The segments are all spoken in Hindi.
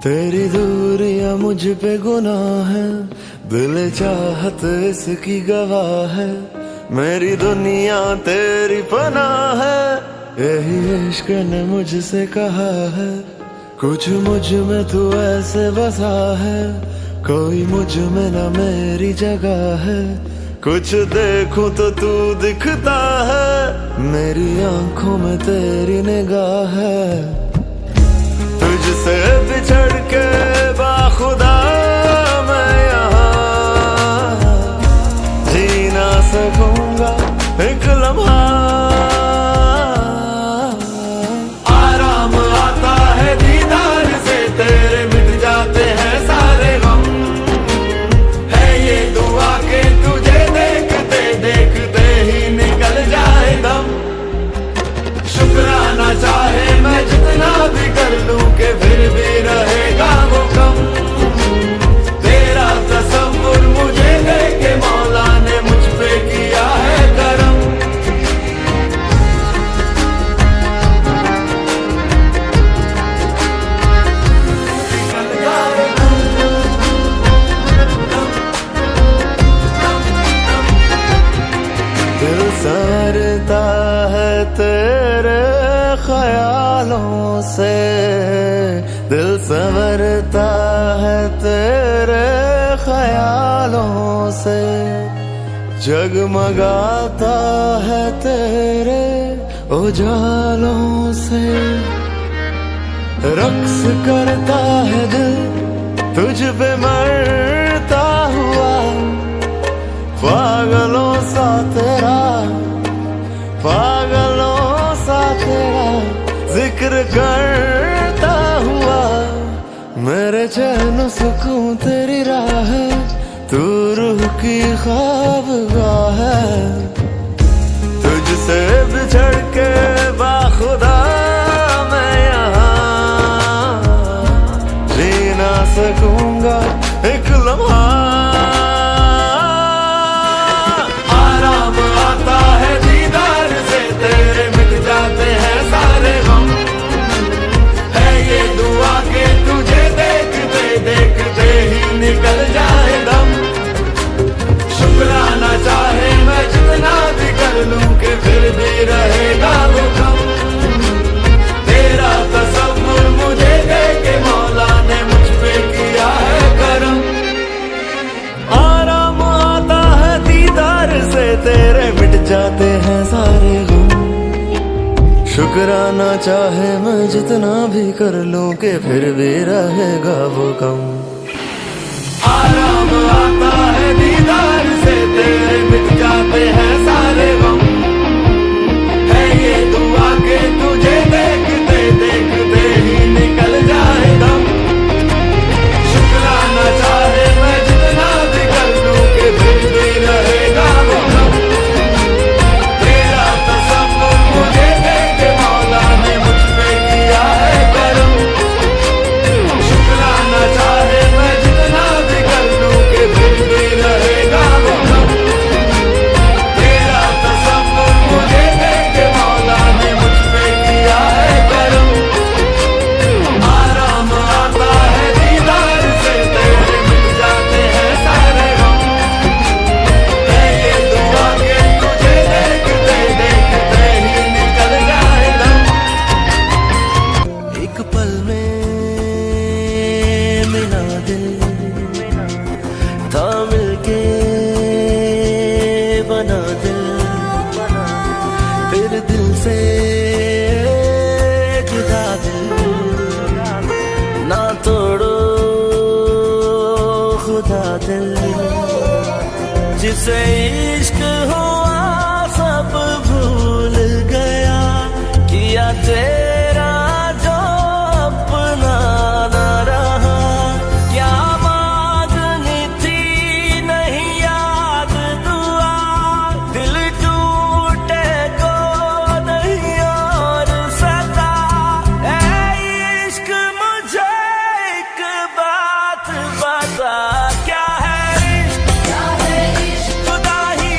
तेरी दूरियां मुझ पे गुनाह है, दिल चाहत इसकी गवाह है। मेरी दुनिया तेरी पनाह है, यही इश्क ने मुझसे कहा है। कुछ मुझ में तू ऐसे बसा है, कोई मुझ में न मेरी जगह है। कुछ देखूं तो तू दिखता है, मेरी आंखों में तेरी निगाह है। तुझसे बिछड़ के बाखुदा मैं यहाँ जी ना सकूंगा एक लम्हा। आराम आता है दीदार से, तेरे मिट जाते हैं सारे गम। है ये दुआ के तुझे देखते देखते ही निकल जाए दम। शुक्राना चाहे मैं जितना भी कर लूं के फिर भी रहेगा वो कम। तेरा तसव्वुर मुझे देके मौला ने मुझ पे किया है करम। दिल संवरता है तेरे ख्यालों से, दिल संवरता है तेरे ख्यालों से। जगमगाता है तेरे उजालों से। रक्स करता है दिल तुझ पे मरता हुआ, पागलों सा तेरा, पागलों सा तेरा जिक्र करता हुआ। मेरे चैन सुकून तेरी राह है, तू रूह की ख्वाबगाह है। तुझसे बिछड़ के बाखुदा मैं यहाँ जी ना सकूंगा एक लम्हा। आराम आता है दीदार से, तेरे मिट जाते हैं सारे गम। है ये दुआ के तुझे देखते देखते ही निकल जाए दम। शुक्राना चाहे मैं जितना भी कर लूं के फिर भी रहेगा वो कम। तेरा तसव्वुर मुझे देके मौला ने मुझ पे किया है करम। आराम आता है दीदार से, तेरे मिट जाते हैं सारे गम। शुक्राना चाहे मैं जितना भी कर लूं के फिर भी रहेगा वो कम। आराम आता है दीदार से, तेरे मिट जाते हैं सारे गम। है ये दुआ के तुझे देखते देखते ही निकल जाए दम। शुक्राना चाहे मैं जितना भी कर लूं के फिर भी रहेगा वो कम। तेरा तसव्वुर मुझे देके मौला ने मुझ पे किया है करम। शुक्राना चाहे मैं जितना भी कर लूं के फिर भी रहेगा वो कम। तेरा तसव्वुर मुझे देके मौला ने मुझ पे किया है करम। आराम आता है दीदार से, तेरे मिट जाते हैं सारे गम। है ये दुआ के तुझे देखते देखते ही निकल जाए दम। एक पल में मिला दिल था मिलके बना दिल, फिर दिल से जुदा दिल ना तोड़ो खुदा दिल। जिसे इश्क हुआ सब भूल गया, किया तेरा जो अपना ना रहा। क्या मांगनी थी नहीं याद दुआ, दिल टूटे को नहीं और सता। ऐ इश्क मुझे एक बात बता, क्या है इश्क खुदा ही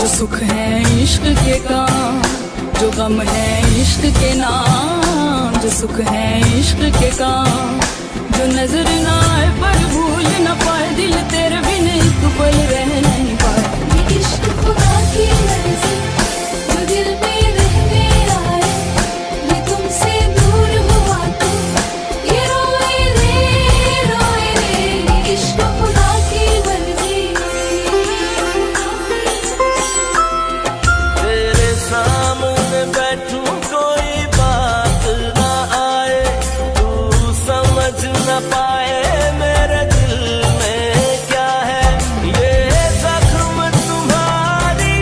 सुख है इश्क के काम, जो गम है इश्क के नाम। जो सुख है इश्क के काम, जो नजर ना आए पर भूल न पाए, दिल तेरे बिन एक पल रह नहीं पाए। ये इश्क खुदा की मर्जी, जो दिल में रहने आए, ये तुमसे दूर हुआ तो ये रोए रे। ये इश्क खुदा की मर्जी। तेरे सामने बैठूं कोई बात ना आए, तू समझ न पाए मेरे दिल में क्या है। ये जख्म तुम्हारी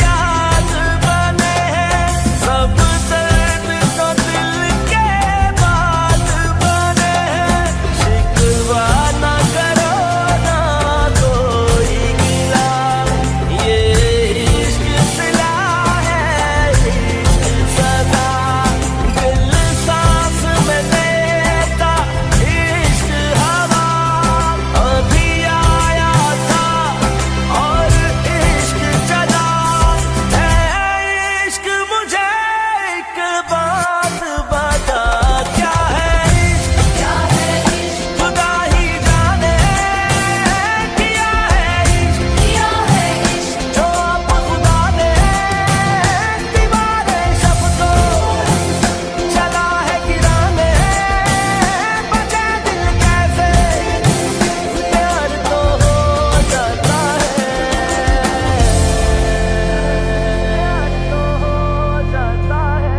याद बने हैं, सब दर्द तो दिल के बात बने हैं। शिकवा ना करो ना कोई गिला, ये इश्क सिला है इश्क सदा। दिल सांस में लेता इश्क हवा, अभी आया था और इश्क चला है। इश्क मुझे एक बात बता, क्या है इश्क? क्या है इश्क? खुदा ही जाने किया है इश्क, किया है इश्क। जो अब खुदा ने दीवारे शब को चला है गिराने। बचे दिल कैसे, प्यार तो हो जाता है, प्यार तो हो जाता है।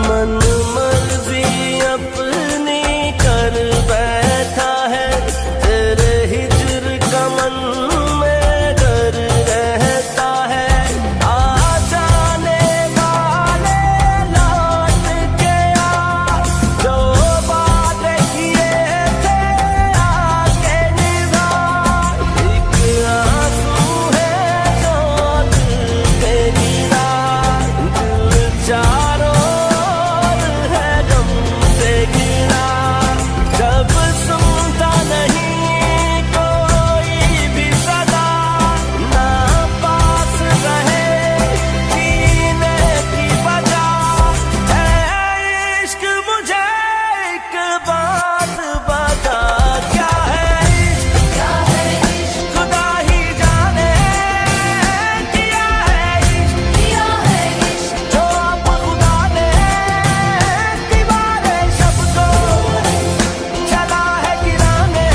मन मर्जी अपनी कर बैठा है, तेरे हिज्र का मन में डर रहता है। आ जाने वाले लौट के आ, जो वादे किए थे आके निभा। एक आंसू है जो दिल पे गिरा, दिल चारों है गम से गिरा। जब सुनता नहीं कोई भी सदा, ना पास रहे जीने की वजह है इश्क। मुझे एक बात बता, क्या है इश्क? क्या है इश्क? खुदा ही जाने किया है इश्क, किया है इश्क। जो अब खुदा ने दीवारे शब को चला है गिराने।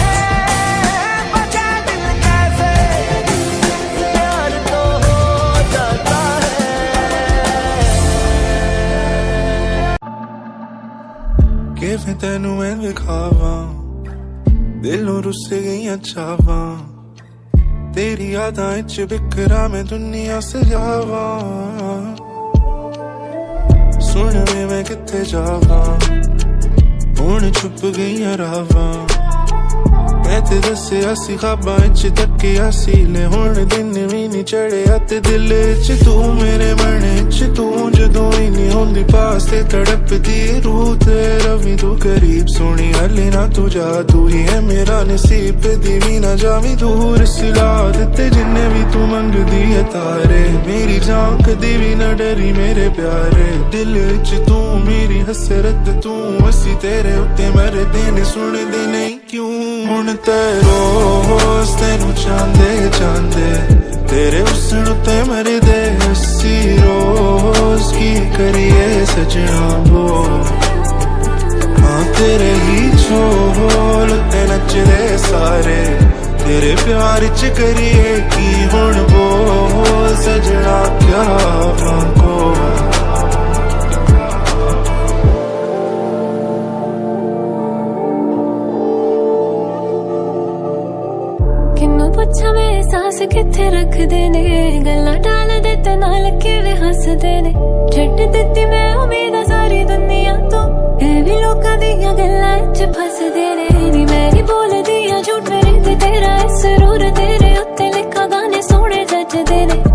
बचे दिल कैसे, प्यार तो हो जाता है। ਕਿਵੇਂ ਤੈਨੂੰ ਮੈਂ ਵਿਖਾਵਾਂ, ਦਿਲੋਂ ਰੁੱਸ ਗਈਆਂ ਚਾਵਾਂ, ਤੇਰੀ ਯਾਦਾਂ ਵਿੱਚ ਬਿਖਰਾ ਮੈਂ ਦੁਨੀਆ ਸਜਾਵਾਂ। ਸੁਣ ਵੇ ਮੈਂ ਕਿੱਥੇ ਜਾਵਾਂ, ਹੁਣ ਛੁਪ ਗਈਆਂ ਰਾਵਾਂ। ਮੈਂ ਤੇ ਦੱਸਿਆ ਸੀ ਖਾਬਾਂ ਵਿੱਚ ਤੱਕਿਆ ਸੀ, ਲੈ ਹੁਣ ਦਿਨ ਵੀ ਨਹੀਂ ਚੜਿਆ ਤੇ ਦਿਲ ਵਿੱਚ ਤੂੰ ਮੇਰੇ ਮਨ ਵਿੱਚ ਤੂੰ। ਜਦੋਂ ਹੀ ਨਹੀਂ ਹੁੰਦੀ ਪਾਸ ਤੇ ਤੜਪਦੀ ਰੂਹ ਤੇ ਰਵੀ ਤੂੰ ਕਰੀਬ। ਸੋਹਣੀ ਹਲੇ ਨਾ ਤੂੰ ਜਾ, ਤੂੰ ਹੀ ਹੈ ਮੇਰਾ ਨਸੀਬ, ਦੀ ਵੀ ਨਾ ਜਾਵੀਂ ਦੂਰ। ਸਿਲਾ ਦਿੱਤੇ ਜਿੰਨੇ ਵੀ ਤੂੰ ਮੰਗਦੀ ਹੈ ਤਾਰੇ, ਮੇਰੀ ਜਾਨ ਕਦੀ ਵੀ ਨਾ ਡਰੀ ਮੇਰੇ ਪਿਆਰੇ। ਦਿਲ ਵਿੱਚ ਤੂੰ ਮੇਰੀ ਹਸਰਤ ਤੂੰ, ਅਸੀਂ ਤੇਰੇ ਉੱਤੇ ਮਰਦੇ ਨੇ ਸੁਣਦੇ ਨਹੀਂ ਕਿਉਂ। ਹੁਣ ਤੇ ਰੋਜ਼ ਤੈਨੂੰ ਚਾਹੁੰਦੇ ਚਾਹੁੰਦੇ, ਤੇਰੇ ਹੁਸਨ ਉੱਤੇ ਮਰਦੇ ਅਸੀਂ ਰੋਜ਼। ਕੀ ਕਰੀਏ ਸਜਣਾ ਬੋਲ, ਹਾਂ ਤੇਰੇ ਹੀ ਝੋਲ ਤੇ ਨੱਚਦੇ ਸਾਰੇ, ਤੇਰੇ ਪਿਆਰ ਚ ਕਰੀਏ ਕੀ ਹੁਣ ਬੋਲ। ਸਜਣਾ ਕਿਆ ਵਾਂਗੋ किन्नू पूछा मैं दास किथे रखदे ने गल्लां टाल दे ते नाल किवें हसदे ने छड्ड दित्ती मैं उम्मीद सारी दुनिया तो ऐ भी लोकां दियां गल्लां च फसदे ने नी मैं नी बोलदी आ झूठ मेरे ते तेरा सुरूर तेरे उत्ते लिखा गाने सोहणे जचदे ने